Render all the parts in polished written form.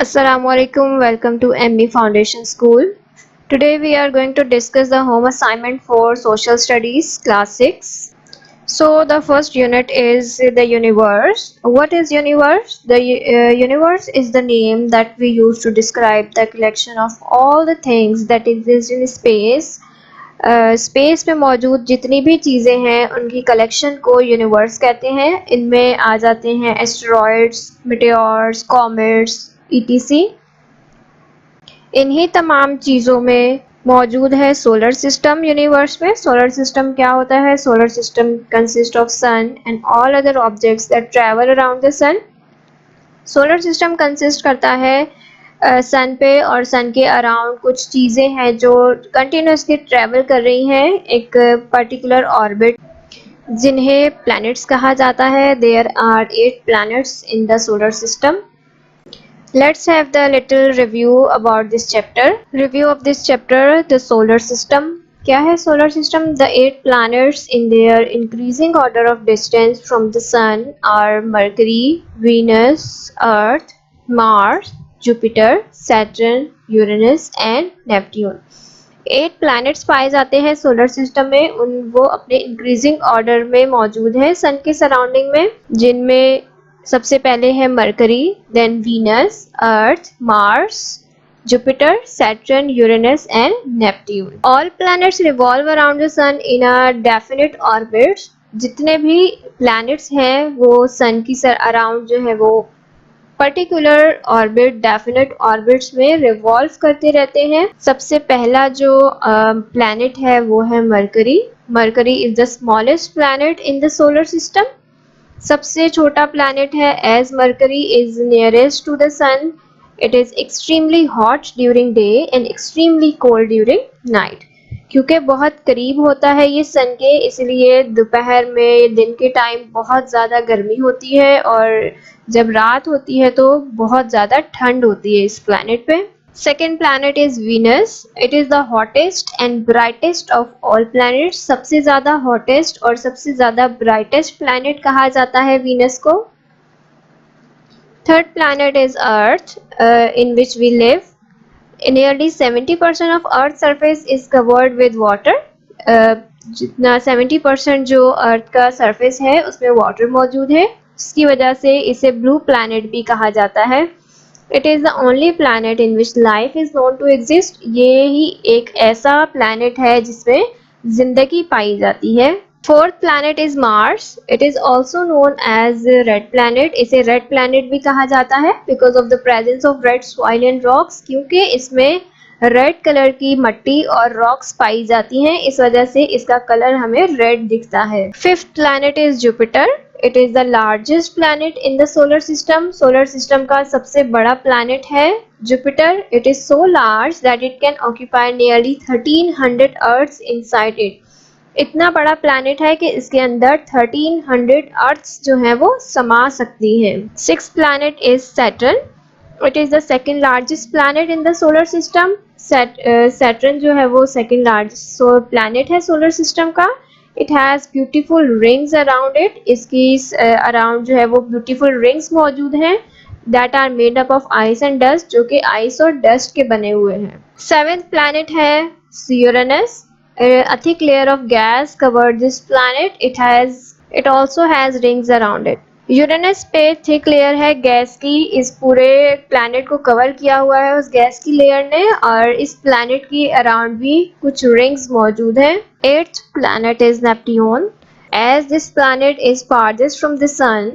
Assalamualaikum, welcome to MB Foundation School. Today we are going to discuss the home assignment for Social Studies Class 6. So the first unit is the universe. What is universe? The universe is the name that we use to describe the collection of all the things that exist in space. Space में मौजूद जितनी भी चीज़ें हैं उनकी collection को universe कहते हैं। इनमें आ जाते हैं एस्टेरॉयड्स, मिटेयर्स, कॉमेट्स, ईटीसी। इन्हीं तमाम चीज़ों में मौजूद है सोलर सिस्टम। यूनिवर्स में सोलर सिस्टम क्या होता है? Solar system consist of sun and all other objects that travel around the sun. Solar system consist करता है सन पे और सन के अराउंड कुछ चीज़ें हैं जो कंटिन्यूसली ट्रैवल कर रही हैं एक पर्टिकुलर ऑर्बिट, जिन्हें प्लैनेट्स कहा जाता है। There are 8 planets in the solar system. Let's have the little review about this chapter. Review of this chapter, the solar system. क्या है solar system? The 8 planets in their increasing order of distance from the sun are Mercury, Venus, Earth, Mars, Jupiter, Saturn, Uranus and Neptune. 8 planets पाए जाते हैं solar system में। वो अपने increasing order में मौजूद हैं सन के सराउंडिंग में, जिनमें सबसे पहले है Mercury, then Venus, Earth, Mars, Jupiter, Saturn, Uranus and Neptune. All planets revolve around the sun in a definite orbits. जितने भी प्लैनेट्स हैं वो सन की अराउंड जो है वो पर्टिकुलर ऑर्बिट, डेफिनेट ऑर्बिट्स में रिवॉल्व करते रहते हैं। सबसे पहला जो प्लैनेट है वो है Mercury. Mercury is the smallest planet in the solar system. सबसे छोटा प्लैनेट है as Mercury is nearest to the sun. It is extremely hot during day and extremely cold during night. क्योंकि बहुत करीब होता है ये सन के, इसलिए दोपहर में, दिन के टाइम बहुत ज़्यादा गर्मी होती है और जब रात होती है तो बहुत ज़्यादा ठंड होती है इस प्लैनेट पे। Second planet is Venus. It is the hottest and brightest of all planets. सबसे ज़्यादा hottest और सबसे ज़्यादा brightest planet कहा जाता है Venus को। Third planet is Earth, in which we live. Nearly 70% of Earth's surface is covered with water. जितना 70% जो Earth का surface है उसमें water मौजूद है, जिसकी वजह से इसे blue planet भी कहा जाता है। It is the only planet in which life is known to exist. ये ही एक ऐसा planet है जिसमें जिंदगी पाई जाती है। Fourth planet is Mars. It is also known as red planet. इसे red planet भी कहा जाता है because of the presence of red soil and rocks. क्योंकि इसमें रेड कलर की मट्टी और रॉक्स पाई जाती हैं, इस वजह से इसका कलर हमें रेड दिखता है। Fifth planet is Jupiter. It is the largest planet in the solar system. Solar system का सबसे बड़ा प्लैनेट है Jupiter. It is so large that it can occupy nearly 1300 earths inside it. इतना बड़ा planet है कि इसके अंदर 1300 अर्थ्स जो हैं वो समा सकती हैं। Sixth planet is Saturn. It is the second largest planet in the solar system. Saturn जो है वो सेकेंड लार्जेस्ट प्लैनेट है सोलर सिस्टम का। It has beautiful rings around it. इसकी अराउंड जो है वो ब्यूटीफुल रिंग्स मौजूद हैं that are made up of ice and dust, जो कि आइस और डस्ट के बने हुए हैं। सेवेंथ प्लैनेट है Uranus. A thick layer of gas covered this planet. It also has rings around it. Uranus पे थिक लेयर है गैस की। इस पूरे प्लैनेट को कवर किया हुआ है उस गैस की लेयर ने, और इस प्लैनेट की अराउंड भी कुछ रिंग्स मौजूद हैं। Eighth planet is Neptune. As this planet is farthest from the sun,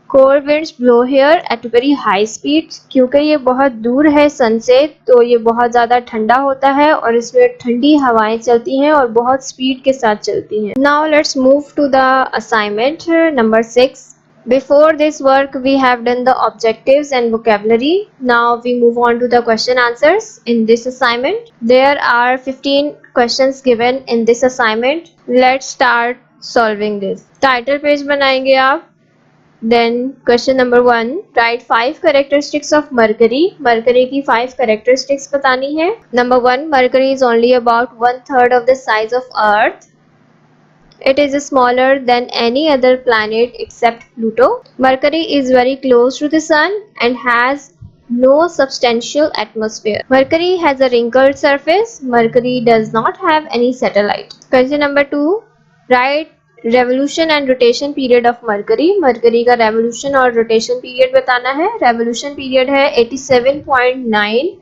cold winds blow here at very high speed. क्योंकि ये बहुत दूर है सन से तो ये बहुत ज़्यादा ठंडा होता है और इसमें ठंडी हवाएं चलती हैं और बहुत स्पीड के साथ चलती हैं। Now let's move to the assignment number 6. Before this work we have done the objectives and vocabulary. Now we move on to the question answers in this assignment. There are 15 questions given in this assignment. Let's start solving this. Title page बनाएंगे आप। Then question number 1, write 5 characteristics of Mercury. Mercury की 5 characteristics बतानी है। Number 1, Mercury is only about 1/3 of the size of Earth. It is smaller than any other planet except Pluto. Mercury is very close to the Sun and has no substantial atmosphere. Mercury has a wrinkled surface. Mercury does not have any satellite. Question number 2. Write revolution and rotation period of Mercury. Mercury का revolution और rotation period बताना है. Revolution period है 87.9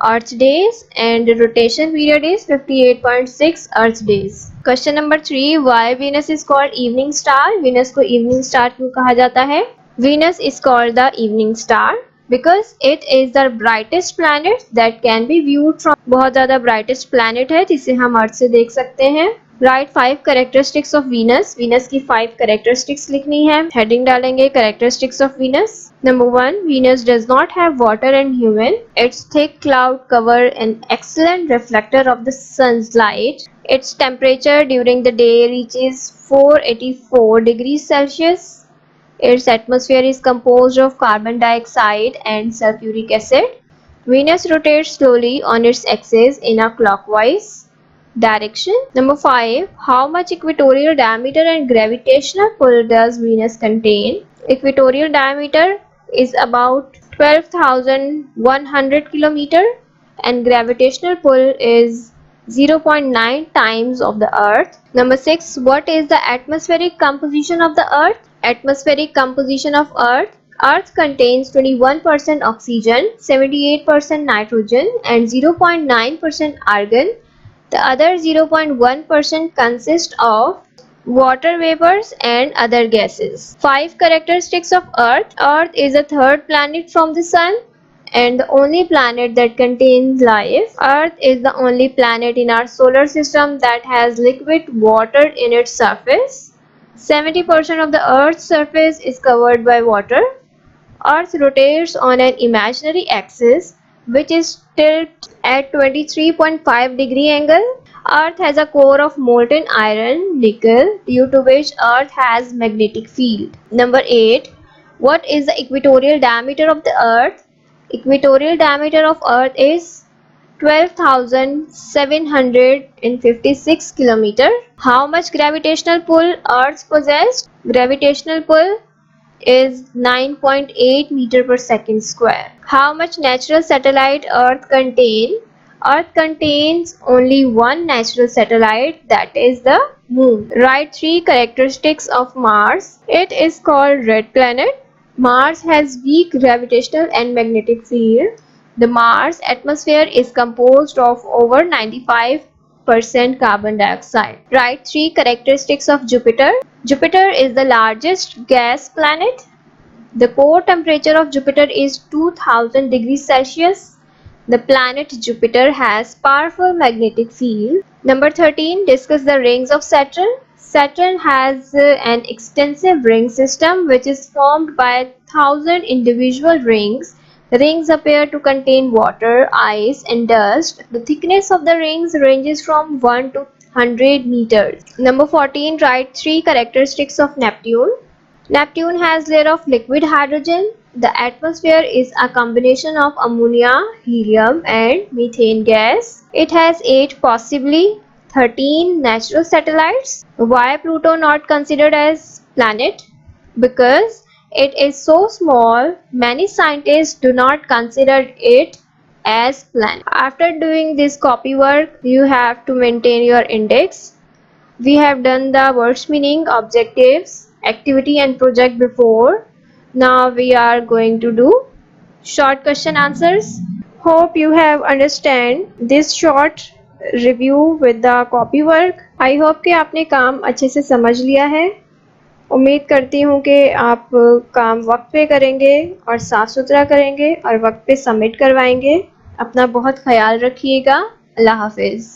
Earth days and rotation period is 58.6 Earth days. Question number 3. Why Venus is called evening star? Venus को evening star क्यों कहा जाता है? Venus is called the evening star because it is the brightest planet that can be viewed from. बहुत ज़्यादा brightest planet है जिसे हम अर्थ से देख सकते हैं. Write 5 characteristics of Venus. Venus की 5 characteristics लिखनी है. Heading डालेंगे characteristics of Venus. Number 1. Venus does not have water and humid. Its thick cloud cover an excellent reflector of the sun's light. Its temperature during the day reaches 484 degrees Celsius. Its atmosphere is composed of carbon dioxide and sulfuric acid. Venus rotates slowly on its axis in a clockwise direction. Number 5. How much equatorial diameter and gravitational pull does Venus contain? Equatorial diameter is about 12,100 km and gravitational pull is 0.9 times of the Earth. Number 6. What is the atmospheric composition of the Earth? Atmospheric composition of Earth. Earth contains 21% oxygen, 78% nitrogen and 0.9% argon. The other 0.1% consists of water vapors and other gases. 5 characteristics of Earth. Earth is the third planet from the Sun and the only planet that contains life. Earth is the only planet in our solar system that has liquid water in its surface. 70% of the Earth's surface is covered by water. Earth rotates on an imaginary axis which is tilted at 23.5 degree angle. Earth has a core of molten iron, nickel, due to which Earth has magnetic field. Number 8. What is the equatorial diameter of the Earth? Equatorial diameter of Earth is 12,756 km. How much gravitational pull Earth possessed? Gravitational pull is 9.8 meter per second square. How much natural satellite Earth contain? Earth contains only one natural satellite, that is the Moon. Write 3 characteristics of Mars. It is called red planet. Mars has weak gravitational and magnetic field. The Mars atmosphere is composed of over 95% carbon dioxide. Write 3 characteristics of Jupiter. Jupiter is the largest gas planet. The core temperature of Jupiter is 2000 degrees Celsius. The planet Jupiter has powerful magnetic field. Number 13. Discuss the rings of Saturn. Saturn has an extensive ring system which is formed by 1000 individual rings. The rings appear to contain water, ice and dust. The thickness of the rings ranges from 1 to 100 meters. Number 14. Write 3 characteristics of Neptune. Neptune has layer of liquid hydrogen. The atmosphere is a combination of ammonia, helium and methane gas. It has 8, possibly 13 natural satellites. Why Pluto not considered as planet? Because it is so small, many scientists do not consider it as planet. After doing this copy work, you have to maintain your index. We have done the words meaning, objectives, activity and project before. Now we are going to do short question answers. Hope you have understand this short review with the copy work. I hope कि आपने काम अच्छे से समझ लिया है. उम्मीद करती हूँ कि आप काम वक्त पे करेंगे और साफ सुथरा करेंगे और वक्त पे सबमिट करवाएंगे. अपना बहुत ख्याल रखिएगा. अल्लाह हाफिज़.